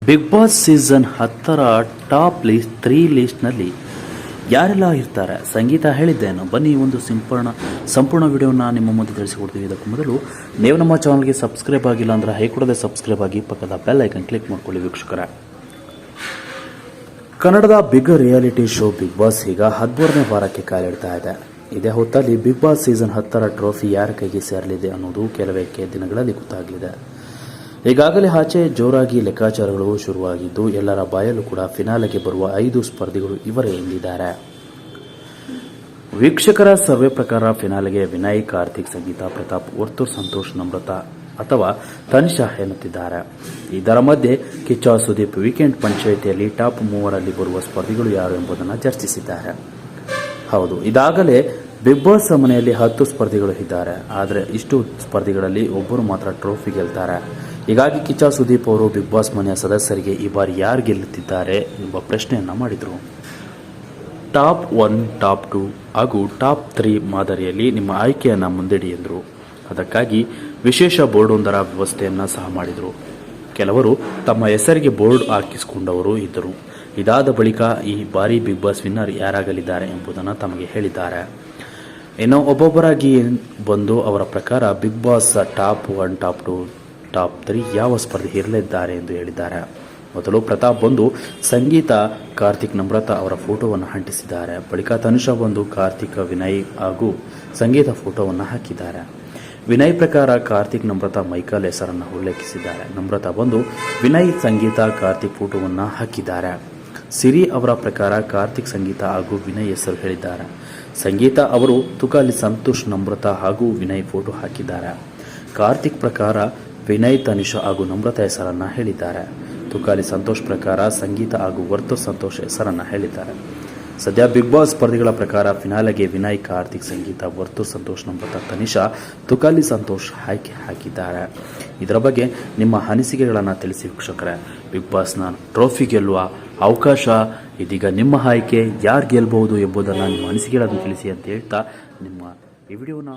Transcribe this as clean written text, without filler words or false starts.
Big boss season 10ರ top list 3 ಲಿಸ್ಟ್ನಲ್ಲಿ ಯಾರೆಲ್ಲ ಇರ್ತಾರೆ? ಸಂಗೀತ ಹೇಳಿದ್ದೇನು? ಬನ್ನಿ ಒಂದು ಸಂಪೂರ್ಣ ವಿಡಿಯೋನ ನಿಮ್ಮ ಮುಂದೆ ತಿಳಿಸಿಕೊಡ್ತೀವಿ. ಇದಕ್ಕೂ ಮೊದಲು ನೀವು ನಮ್ಮ ಚಾನಲ್ಗೆ ಸಬ್ಸ್ಕ್ರೈಬ್ ಆಗಿಲ್ಲ ಅಂದರೆ ಹೈಕೂಡದೆ ಸಬ್ಸ್ಕ್ರೈಬ್ ಆಗಿ ಪಕ್ಕದ ಬೆಲ್ ಐಕನ್ ಕ್ಲಿಕ್ ಮಾಡ್ಕೊಳ್ಳಿ ವೀಕ್ಷಕರ. ಕನ್ನಡದ Bigg reality show Bigg Boss ಈಗ 13ನೇ ವಾರಕ್ಕೆ ಕಾಲಿಡ್ತಾ ಇದೆ. ಇದೇ ಹೊತ್ತಲ್ಲಿ ಬಿಗ್ ಬಾಸ್ ಸೀಸನ್ 10ರ ಟ್ರೋಫಿ ಯಾರ ಕೈಗೆ ಸೇರಲಿದೆ ಅನ್ನೋದು ಕೆಲವೇ ದಿನಗಳಲ್ಲಿ ಗೊತ್ತಾಗಲಿದೆ. ಈಗಾಗಲೇ ಆಚೆ ಜೋರಾಗಿ ಲೆಕ್ಕಾಚಾರಗಳು ಶುರುವಾಗಿದ್ದು, ಎಲ್ಲರ ಬಾಯಲ್ಲೂ ಕೂಡ ಫಿನಾಲೆಗೆ ಬರುವ 5 ಸ್ಪರ್ಧಿಗಳು ಇವರೇ ಎಂದಿದ್ದಾರೆ. ವೀಕ್ಷಕರ ಸರ್ವೆ ಪ್ರಕಾರ ಫಿನಾಲೆಗೆ ವಿನಯ್, ಕಾರ್ತಿಕ್, ಸಂಗೀತ, ಪ್ರತಾಪ್, ವರ್ತೂರ್, ಸಂತೋಷ್, ನಮ್ರತಾ ಅಥವಾ ತನಿಷಾ ಎನ್ನುತ್ತಿದ್ದಾರೆ. ಇದರ ಮಧ್ಯೆ ಕಿಚ್ಚ ಸುದೀಪ್ ವೀಕೆಂಡ್ ಪಂಚಾಯಿತಿಯಲ್ಲಿ ಟಾಪ್ 3ರಲ್ಲಿ ಬರುವ ಸ್ಪರ್ಧಿಗಳು ಯಾರು ಎಂಬುದನ್ನು ಚರ್ಚಿಸಿದ್ದಾರೆ. ಹೌದು, ಇದಾಗಲೇ ಬಿಗ್ ಬಾಸ್ ಮನೆಯಲ್ಲಿ 10 ಸ್ಪರ್ಧಿಗಳು ಇದ್ದಾರೆ. ಆದರೆ ಇಷ್ಟು ಸ್ಪರ್ಧಿಗಳಲ್ಲಿ ಒಬ್ಬರು ಮಾತ್ರ ಟ್ರೋಫಿ ಗೆಲ್ತಾರೆ. ಹೀಗಾಗಿ ಕಿಚ್ಚ ಸುದೀಪ್ ಅವರು ಬಿಗ್ ಬಾಸ್ ಮನೆಯ ಸದಸ್ಯರಿಗೆ ಈ ಬಾರಿ ಯಾರು ಗೆಲ್ಲುತ್ತಿದ್ದಾರೆ ಎಂಬ ಪ್ರಶ್ನೆಯನ್ನ ಮಾಡಿದರು. ಟಾಪ್ 1, ಟಾಪ್ 2 ಹಾಗೂ ಟಾಪ್ 3 ಮಾದರಿಯಲ್ಲಿ ನಿಮ್ಮ ಆಯ್ಕೆಯನ್ನು ಮುಂದಿಡಿ ಎಂದರು. ಅದಕ್ಕಾಗಿ ವಿಶೇಷ ಬೋರ್ಡ್ ಒಂದರ ವ್ಯವಸ್ಥೆಯನ್ನು ಸಹ ಮಾಡಿದರು. ಕೆಲವರು ತಮ್ಮ ಹೆಸರಿಗೆ ಬೋರ್ಡ್ ಹಾಕಿಸಿಕೊಂಡವರು ಇದ್ದರು. ಇದಾದ ಬಳಿಕ ಈ ಬಾರಿ ಬಿಗ್ ಬಾಸ್ ವಿನ್ನರ್ ಯಾರಾಗಲಿದ್ದಾರೆ ಎಂಬುದನ್ನು ತಮಗೆ ಹೇಳಿದ್ದಾರೆ. ಇನ್ನು ಒಬ್ಬೊಬ್ಬರಾಗಿ ಬಂದು ಅವರ ಪ್ರಕಾರ Bigg Boss top 1, top 2, top 3 ಯಾವ ಸ್ಪರ್ಧೆ ಇರಲಿದ್ದಾರೆ ಎಂದು ಹೇಳಿದ್ದಾರೆ. ಮೊದಲು ಪ್ರತಾಪ್ ಬಂದು ಸಂಗೀತ, ಕಾರ್ತಿಕ್, ನಮ್ರತಾ ಅವರ ಫೋಟೋವನ್ನು ಅಂಟಿಸಿದ್ದಾರೆ. ಬಳಿಕ ತನುಷಾ ಬಂದು ಕಾರ್ತಿಕ್, ವಿನಯ್ ಹಾಗೂ ಸಂಗೀತ ಫೋಟೋವನ್ನು ಹಾಕಿದ್ದಾರೆ. ವಿನಯ್ ಪ್ರಕಾರ ಕಾರ್ತಿಕ್, ನಮ್ರತಾ, ಮೈಕಲ್ ಹೆಸರನ್ನು ಉಲ್ಲೇಖಿಸಿದ್ದಾರೆ. ನಮ್ರತಾ ಬಂದು ವಿನಯ್, ಸಂಗೀತ, ಕಾರ್ತಿಕ್ ಫೋಟೋವನ್ನು ಹಾಕಿದ್ದಾರೆ. ಸಿರಿ ಅವರ ಪ್ರಕಾರ ಕಾರ್ತಿಕ್, ಸಂಗೀತ ಹಾಗೂ ವಿನಯ್ ಹೆಸರು ಹೇಳಿದ್ದಾರೆ. ಸಂಗೀತ ಅವರು ತುಕಾಲಿ ಸಂತೋಷ್, ನಮ್ರತಾ ಹಾಗೂ ವಿನಯ್ ಫೋಟೋ ಹಾಕಿದ್ದಾರೆ. ಕಾರ್ತಿಕ್ ಪ್ರಕಾರ ವಿನಯ್, ತನಿಷಾ ಹಾಗೂ ನಮ್ರತಾ ಹೆಸರನ್ನ ಹೇಳಿದ್ದಾರೆ. ತುಕಾಲಿ ಸಂತೋಷ್ ಪ್ರಕಾರ ಸಂಗೀತ ಹಾಗೂ ವರ್ತೂರ್ ಸಂತೋಷ್ ಹೆಸರನ್ನ ಹೇಳಿದ್ದಾರೆ. ಸದ್ಯ ಬಿಗ್ ಬಾಸ್ ಸ್ಪರ್ಧಿಗಳ ಪ್ರಕಾರ ಫಿನಾಲೆಗೆ ವಿನಯ್, ಕಾರ್ತಿಕ್, ಸಂಗೀತ, ವರ್ತೂರ್ ಸಂತೋಷ್, ನಮ್ರತಾ, ತನಿಷಾ, ತುಕಾಲಿ ಸಂತೋಷ್ ಆಯ್ಕೆ ಹಾಕಿದ್ದಾರೆ. ಇದರ ಬಗ್ಗೆ ನಿಮ್ಮ ಅನಿಸಿಕೆಗಳನ್ನು ತಿಳಿಸಿ ವೀಕ್ಷಕರೇ. ಬಿಗ್ ಬಾಸ್ನ ಟ್ರೋಫಿ ಗೆಲ್ಲುವ ಅವಕಾಶ ಇದೀಗ ನಿಮ್ಮ ಆಯ್ಕೆ. ಯಾರು ಗೆಲ್ಲಬಹುದು ಎಂಬುದನ್ನು ನಿಮ್ಮ ಅನಿಸಿಕೆಗಳನ್ನು ತಿಳಿಸಿ ಅಂತ ಹೇಳ್ತಾ ನಿಮ್ಮ ಈ ವಿಡಿಯೋನ